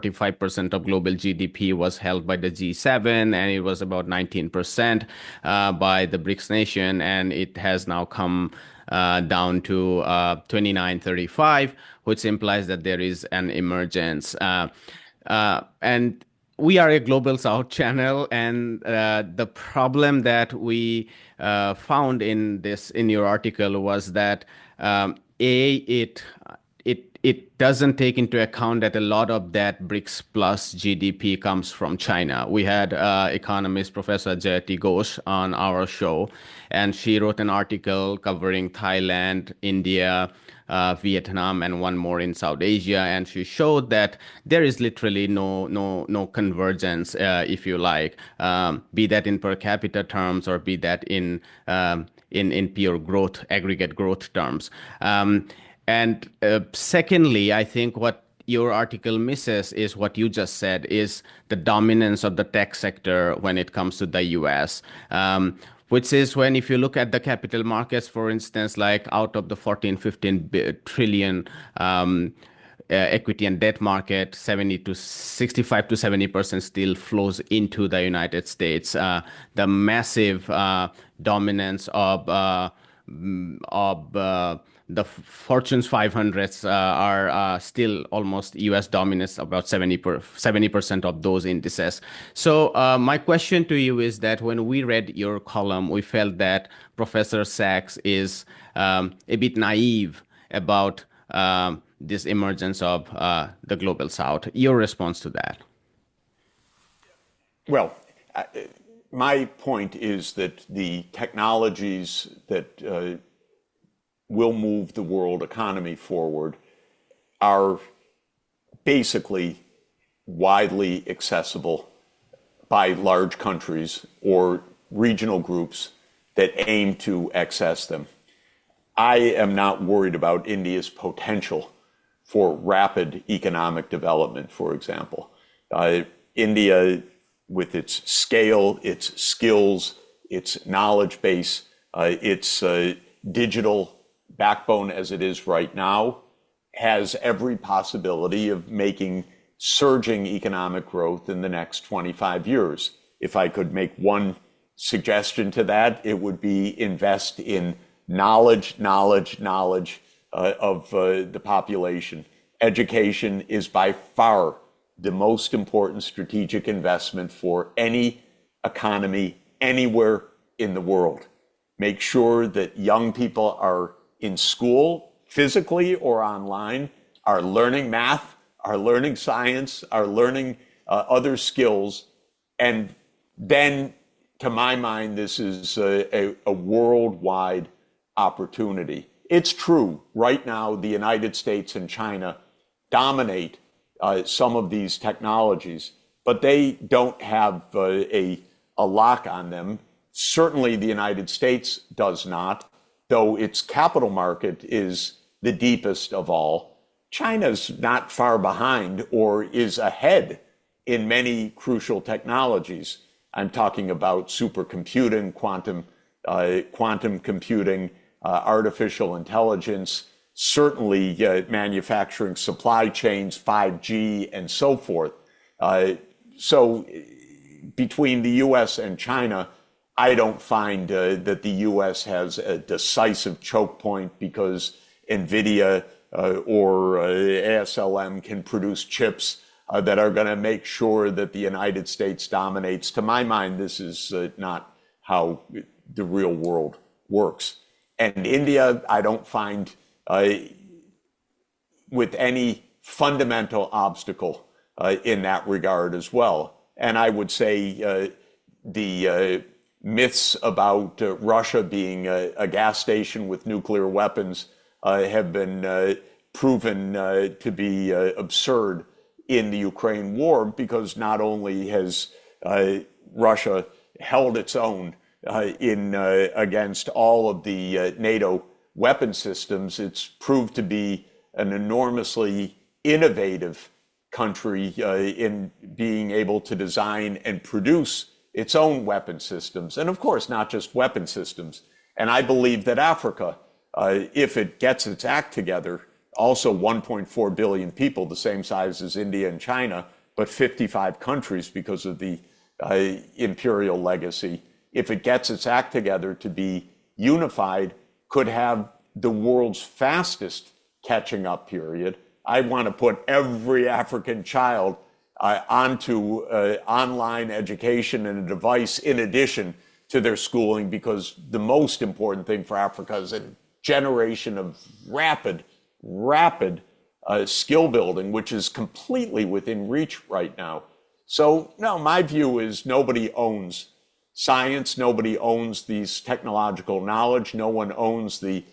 45% of global GDP was held by the G7, and it was about 19% by the BRICS nation, and it has now come down to 29-35, which implies that there is an emergence. And we are a global South channel, and the problem that we found in your article was that it doesn't take into account that a lot of that BRICS plus GDP comes from China. We had economist Professor Jyoti Ghosh on our show, and she wrote an article covering Thailand, India, Vietnam, and one more in South Asia, and she showed that there is literally no convergence, if you like, be that in per capita terms or be that in pure growth, aggregate growth terms. And secondly, I think what your article misses is what you just said, is the dominance of the tech sector when it comes to the US. Which is when, if you look at the capital markets, for instance, like out of the 14-15 trillion equity and debt market, 65 to 70% still flows into the United States. The massive dominance of the Fortune's 500s are still almost US dominance, about 70% of those indices. So my question to you is that when we read your column, we felt that Professor Sachs is a bit naive about this emergence of the global South. Your response to that? Well, my point is that the technologies that will move the world economy forward are basically widely accessible by large countries or regional groups that aim to access them. I am not worried about India's potential for rapid economic development, for example. India, with its scale, its skills, its knowledge base, its digital backbone as it is right now, has every possibility of making surging economic growth in the next 25 years. If I could make one suggestion to that, it would be invest in knowledge of the population. Education is by far the most important strategic investment for any economy anywhere in the world. Make sure that young people are in school, physically or online, are learning math, are learning science, are learning other skills. And then, to my mind, this is a worldwide opportunity. It's true, right now, the United States and China dominate some of these technologies, but they don't have a lock on them. Certainly the United States does not, though its capital market is the deepest of all. China's not far behind or is ahead in many crucial technologies. I'm talking about supercomputing, quantum computing, artificial intelligence, certainly manufacturing, supply chains, 5G, and so forth. So between the US and China, I don't find that the US has a decisive choke point because NVIDIA or ASLM can produce chips that are going to make sure that the United States dominates. To my mind, this is not how the real world works. And India, I don't find with any fundamental obstacle in that regard as well. And I would say the myths about Russia being a gas station with nuclear weapons have been proven to be absurd in the Ukraine war, because not only has Russia held its own against all of the NATO weapon systems, it's proved to be an enormously innovative country in being able to design and produce its own weapon systems. And of course, not just weapon systems. And I believe that Africa, if it gets its act together, also 1.4 billion people, the same size as India and China, but 55 countries because of the imperial legacy, if it gets its act together to be unified, could have the world's fastest catching up period. I want to put every African child onto online education and a device in addition to their schooling, because the most important thing for Africa is a generation of rapid skill building, which is completely within reach right now. So, no, my view is nobody owns science, nobody owns these technological knowledge, no one owns the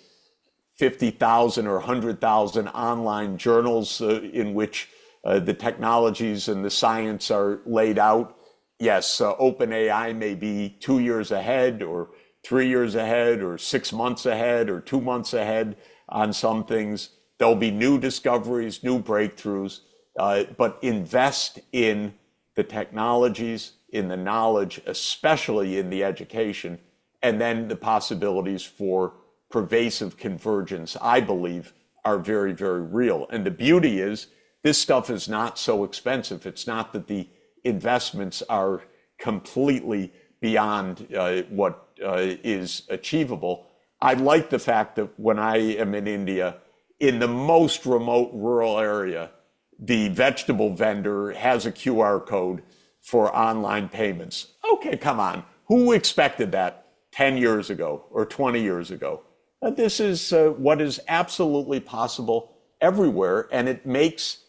50,000 or 100,000 online journals in which the technologies and the science are laid out. Yes, OpenAI may be 2 years ahead or 3 years ahead or 6 months ahead or 2 months ahead on some things. There'll be new discoveries, new breakthroughs, but invest in the technologies, in the knowledge, especially in the education, and then the possibilities for pervasive convergence, I believe, are very, very real. And the beauty is, this stuff is not so expensive. It's not that the investments are completely beyond what is achievable. I like the fact that when I am in India, in the most remote rural area, the vegetable vendor has a QR code for online payments. Okay, come on. Who expected that 10 years ago or 20 years ago? This is what is absolutely possible everywhere, and it makes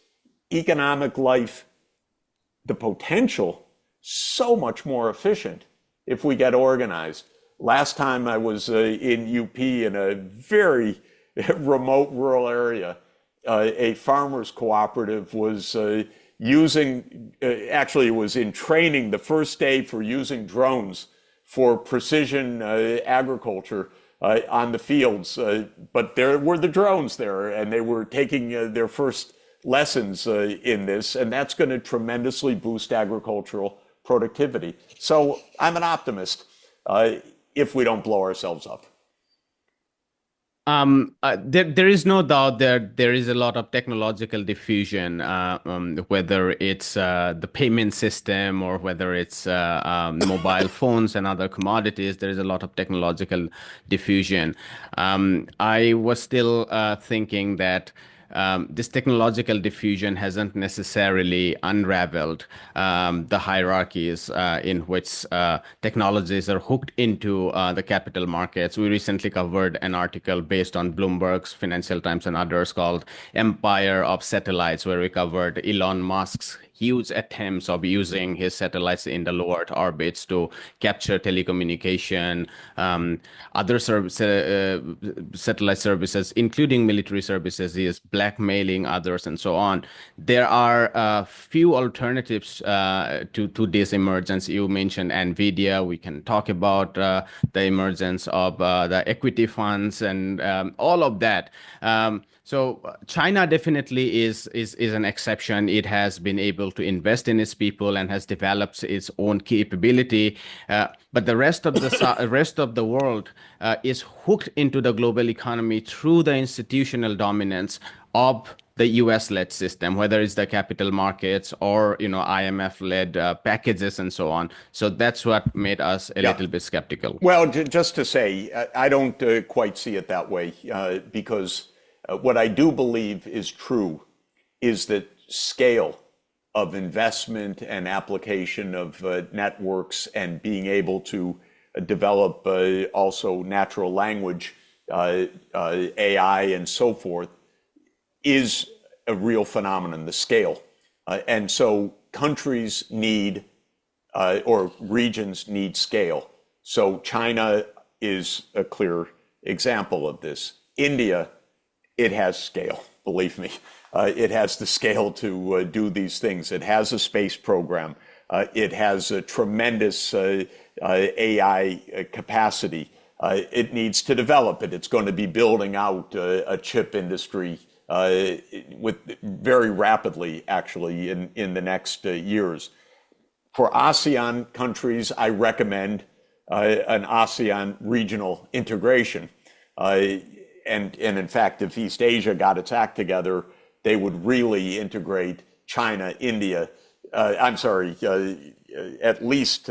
economic life, the potential, so much more efficient if we get organized. Last time I was in UP in a very remote rural area, a farmers cooperative was actually it was in training the first day for using drones for precision agriculture on the fields. But there were the drones there, and they were taking their first lessons in this, and that's going to tremendously boost agricultural productivity. So I'm an optimist if we don't blow ourselves up. There is no doubt there is a lot of technological diffusion, whether it's the payment system or whether it's mobile phones and other commodities. There is a lot of technological diffusion. I was still thinking that this technological diffusion hasn't necessarily unraveled the hierarchies in which technologies are hooked into the capital markets. We recently covered an article based on Bloomberg's, Financial Times, and others called Empire of Satellites, where we covered Elon Musk's huge attempts of using his satellites in the low Earth orbits to capture telecommunication, other satellite services, including military services. He is blackmailing others and so on. There are few alternatives to this emergence. You mentioned NVIDIA. We can talk about the emergence of the equity funds and all of that. So China definitely is an exception. It has been able to invest in its people and has developed its own capability. But the rest of the rest of the world is hooked into the global economy through the institutional dominance of the US-led system, whether it's the capital markets or IMF-led packages and so on. So that's what made us a little bit skeptical. Well, just to say, I don't quite see it that way because what I do believe is true is that scale of investment and application of networks and being able to develop also natural language, AI and so forth, is a real phenomenon, the scale. And so countries need, or regions need scale. So China is a clear example of this. India, it has scale, believe me. It has the scale to do these things. It has a space program. It has a tremendous AI capacity. It needs to develop it. It's going to be building out a chip industry with very rapidly, actually, in the next years. For ASEAN countries, I recommend an ASEAN regional integration. and in fact, if East Asia got its act together, they would really integrate China, India. I'm sorry, at least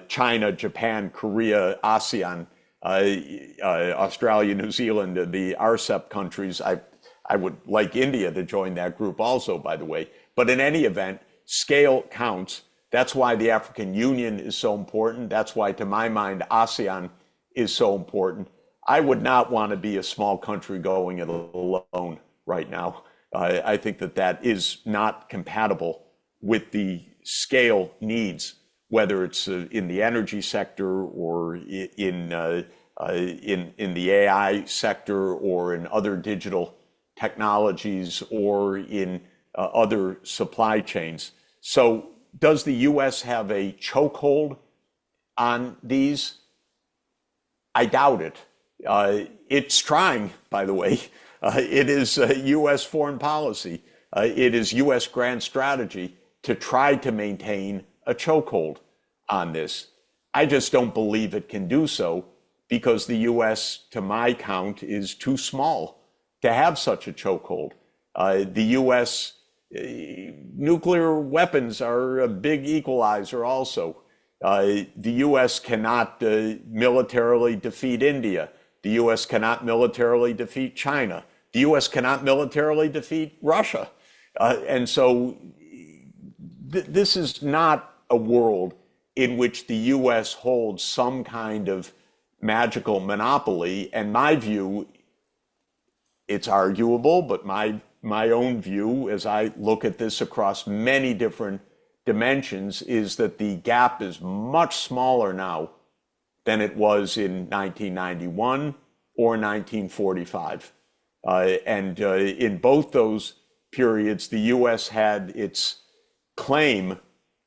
China, Japan, Korea, ASEAN, Australia, New Zealand, the RCEP countries. I would like India to join that group also, by the way. But in any event, scale counts. That's why the African Union is so important. That's why, to my mind, ASEAN is so important. I would not want to be a small country going it alone right now. I think that that is not compatible with the scale needs, whether it's in the energy sector or in the AI sector or in other digital technologies or in other supply chains. So does the U.S. have a chokehold on these? I doubt it. It's trying, by the way. It is U.S. foreign policy. It is U.S. grand strategy to try to maintain a chokehold on this. I just don't believe it can do so because the U.S., to my count, is too small to have such a chokehold. The U.S. Nuclear weapons are a big equalizer also. The U.S. cannot militarily defeat India. The U.S. cannot militarily defeat China. The U.S. cannot militarily defeat Russia. And so this is not a world in which the U.S. holds some kind of magical monopoly. And my view, it's arguable, but my own view as I look at this across many different dimensions is that the gap is much smaller now than it was in 1991 or 1945. And in both those periods, the U.S. had its claim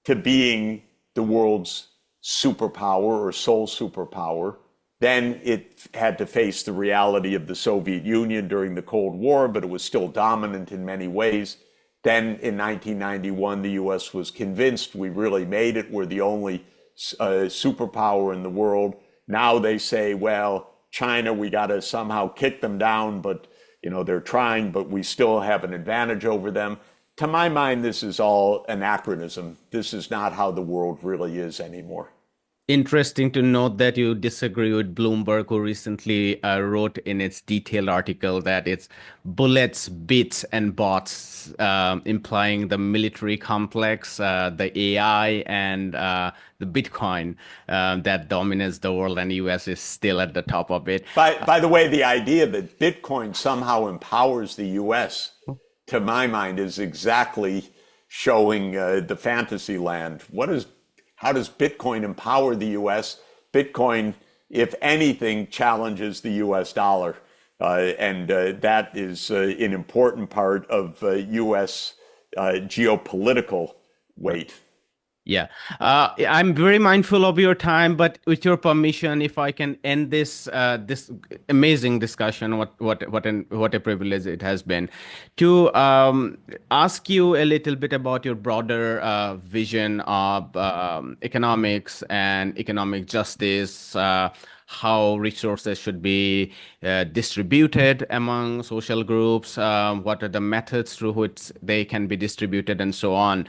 to being the world's superpower or sole superpower. Then it had to face the reality of the Soviet Union during the Cold War, but it was still dominant in many ways. Then in 1991, the U.S. was convinced we really made it. We're the only superpower in the world. Now they say, well, China, we got to somehow kick them down, but they're trying, but we still have an advantage over them. To my mind, this is all anachronism. This is not how the world really is anymore. Interesting to note that you disagree with Bloomberg, who recently wrote in its detailed article that it's bullets, bits, and bots, implying the military complex, the AI, and the Bitcoin that dominates the world, and US is still at the top of it. By the way, the idea that Bitcoin somehow empowers the US, to my mind, is exactly showing the fantasy land. How does Bitcoin empower the U.S.? Bitcoin, if anything, challenges the U.S. dollar. And that is an important part of U.S. Geopolitical weight. Yeah, I'm very mindful of your time, but with your permission, if I can end this amazing discussion, what a privilege it has been, to ask you a little bit about your broader vision of economics and economic justice. How resources should be distributed among social groups, what are the methods through which they can be distributed, and so on.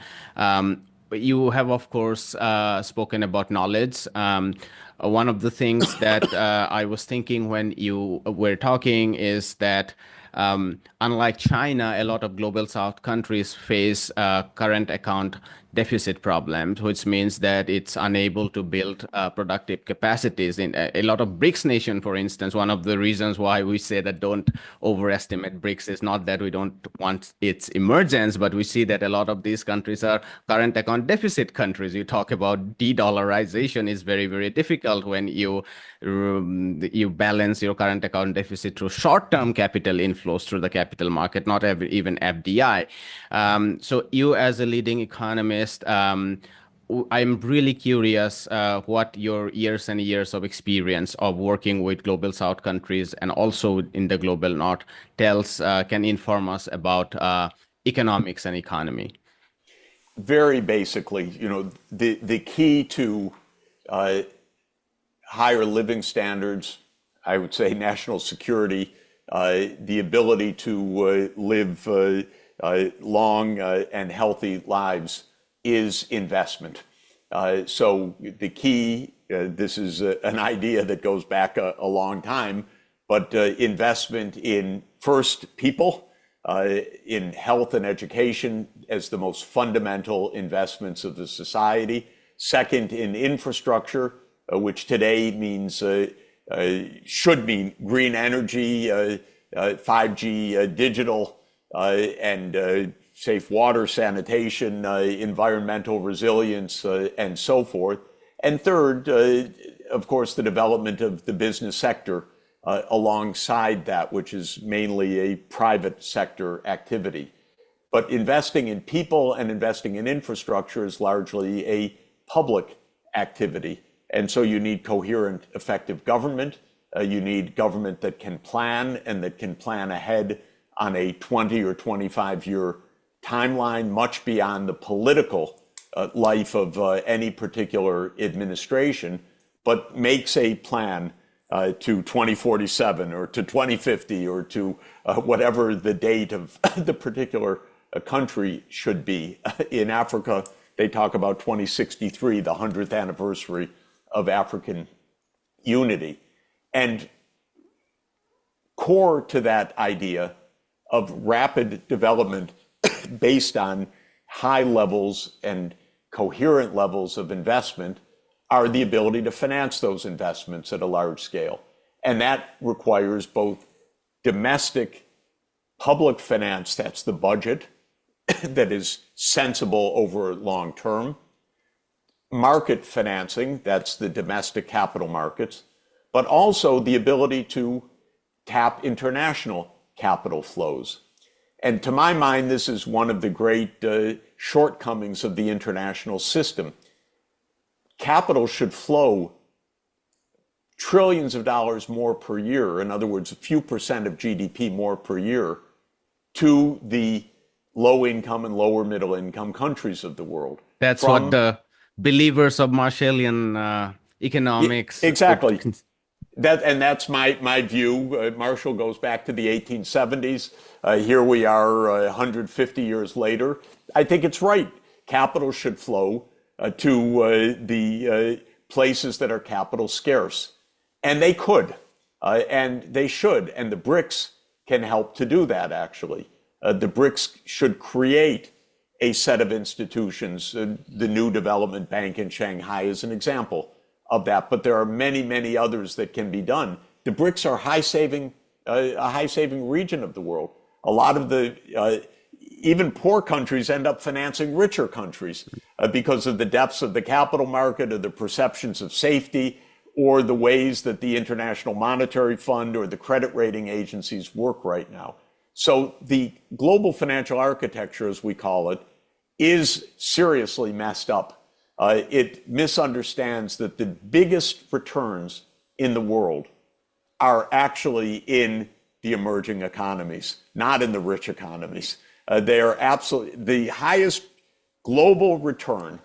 You have, of course, spoken about knowledge. One of the things that I was thinking when you were talking is that unlike China, a lot of global South countries face current account deficit problems, which means that it's unable to build productive capacities. In a lot of BRICS nations, for instance, one of the reasons why we say that don't overestimate BRICS is not that we don't want its emergence, but we see that a lot of these countries are current account deficit countries. You talk about de-dollarization is very, very difficult when you balance your current account deficit through short-term capital inflows through the capital market, not even FDI. So you as a leading economist, I'm really curious what your years and years of experience of working with global South countries and also in the global North can inform us about economics and economy. Very basically, the key to higher living standards, I would say, national security, the ability to live long and healthy lives is investment. So the key, this is an idea that goes back a long time, but investment in first people, in health and education as the most fundamental investments of the society. Second, in infrastructure, which today means should mean green energy, 5G, digital, and safe water, sanitation, environmental resilience, and so forth. And third, of course, the development of the business sector alongside that, which is mainly a private sector activity. But investing in people and investing in infrastructure is largely a public activity. And so you need coherent, effective government. You need government that can plan and that can plan ahead on a 20 or 25-year timeline, much beyond the political life of any particular administration, but makes a plan to 2047 or to 2050 or to whatever the date of the particular country should be. In Africa, they talk about 2063, the 100th anniversary of African unity. And core to that idea of rapid development based on high levels and coherent levels of investment are the ability to finance those investments at a large scale. And that requires both domestic public finance, that's the budget, that is sensible over long term, market financing, that's the domestic capital markets, but also the ability to tap international capital flows. And to my mind, this is one of the great shortcomings of the international system. Capital should flow trillions of dollars more per year, in other words, a few percent of GDP more per year, to the low income and lower middle income countries of the world. That's what the believers of Marshallian economics. Exactly. That's my view. Marshall goes back to the 1870s. Here we are 150 years later. I think it's right. Capital should flow to the places that are capital scarce. And they could, and they should. And the BRICS can help to do that, actually. The BRICS should create a set of institutions. The new development bank in Shanghai is an example of that, but there are many, many others that can be done. The BRICS are a high-saving region of the world. A lot of the even poor countries end up financing richer countries because of the depths of the capital market, or the perceptions of safety, or the ways that the International Monetary Fund or the credit rating agencies work right now. So the global financial architecture, as we call it, is seriously messed up. It misunderstands that the biggest returns in the world are actually in the emerging economies, not in the rich economies. They are absolutely the highest global return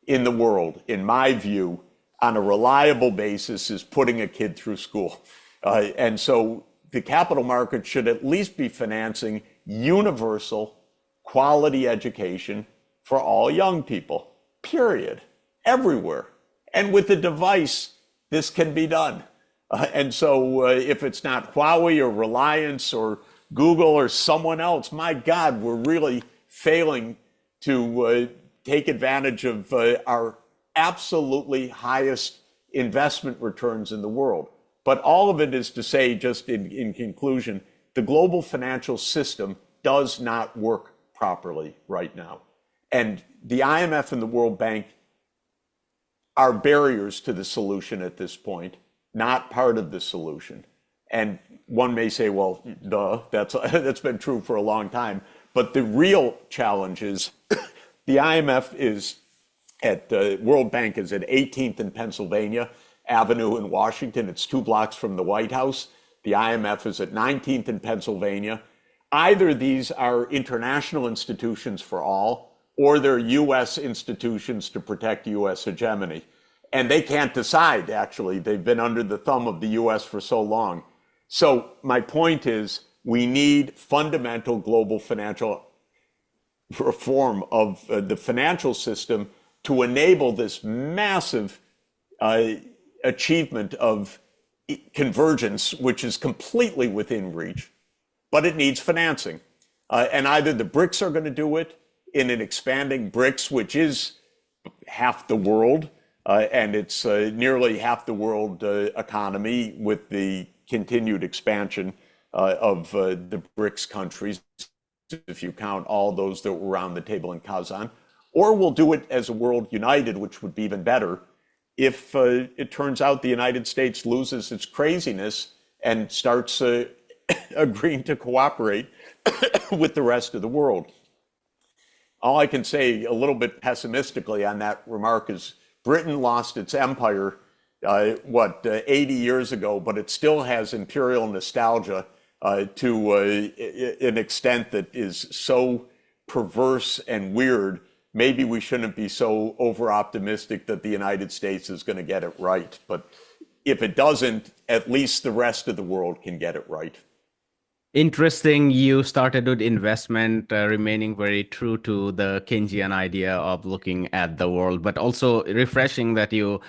in the world, in my view, on a reliable basis, is putting a kid through school. And so the capital market should at least be financing universal quality education for all young people, period, everywhere. And with the device, this can be done. And so if it's not Huawei or Reliance or Google or someone else, my God, we're really failing to take advantage of our absolutely highest investment returns in the world. But all of it is to say, just in conclusion, the global financial system does not work properly right now. And the IMF and the World Bank are barriers to the solution at this point, not part of the solution. And one may say, well, duh, that's been true for a long time. But the real challenge is the IMF is at World Bank is at 18th and Pennsylvania Avenue in Washington. It's 2 blocks from the White House. The IMF is at 19th in Pennsylvania. Either these are international institutions for all, or they're U.S. institutions to protect U.S. hegemony. And they can't decide, actually. They've been under the thumb of the US for so long. So, my point is we need fundamental global financial reform of the financial system to enable this massive uh, achievement of convergence, which is completely within reach, but it needs financing. And either the BRICS are going to do it in an expanding BRICS, which is half the world, and it's nearly half the world economy with the continued expansion of the BRICS countries, if you count all those that were around the table in Kazan, or we'll do it as a world united, which would be even better if it turns out the United States loses its craziness and starts agreeing to cooperate with the rest of the world. All I can say a little bit pessimistically on that remark is Britain lost its empire, 80 years ago, but it still has imperial nostalgia to an extent that is so perverse and weird. Maybe we shouldn't be so over optimistic that the United States is going to get it right. But if it doesn't, at least the rest of the world can get it right. Interesting. You started with investment, remaining very true to the Keynesian idea of looking at the world, but also refreshing that you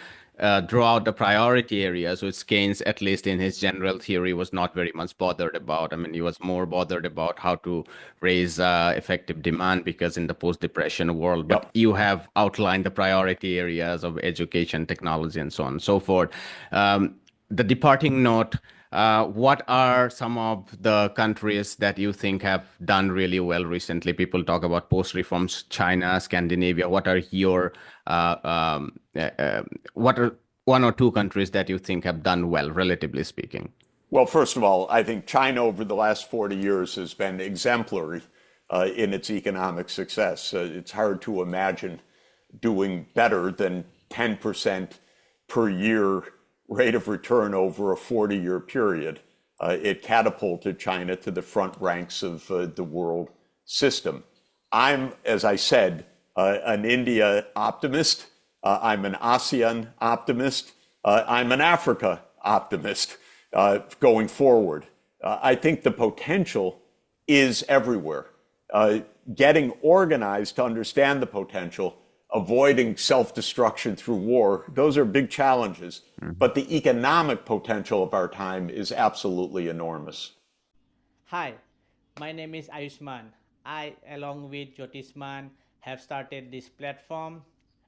draw out the priority areas, which Keynes, at least in his general theory, was not very much bothered about. I mean, he was more bothered about how to raise effective demand because in the post-depression world, but Yep. you have outlined the priority areas of education, technology, and so on and so forth. The departing note, what are some of the countries that you think have done really well recently? People talk about post-reforms, China, Scandinavia. What are your what are one or two countries that you think have done well, relatively speaking? Well, first of all, I think China over the last 40 years has been exemplary in its economic success. It's hard to imagine doing better than 10% per year rate of return over a 40-year period. It catapulted China to the front ranks of the world system. I'm, as I said, an India optimist. I'm an ASEAN optimist. I'm an Africa optimist going forward. I think the potential is everywhere. Getting organized to understand the potential, avoiding self-destruction through war, those are big challenges. But the economic potential of our time is absolutely enormous. Hi, my name is Ayushman. I, along with Jyotishman, have started this platform.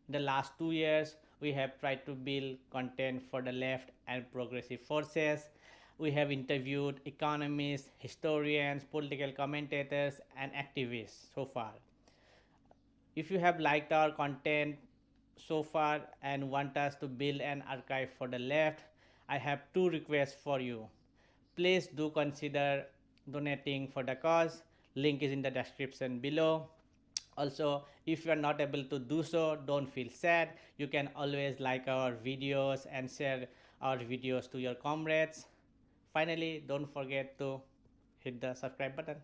In the last 2 years, we have tried to build content for the left and progressive forces. We have interviewed economists, historians, political commentators, and activists so far. If you have liked our content so far and want us to build an archive for the left, I have two requests for you. Please do consider donating for the cause. Link is in the description below. Also, if you are not able to do so, don't feel sad. You can always like our videos and share our videos to your comrades. Finally, don't forget to hit the subscribe button.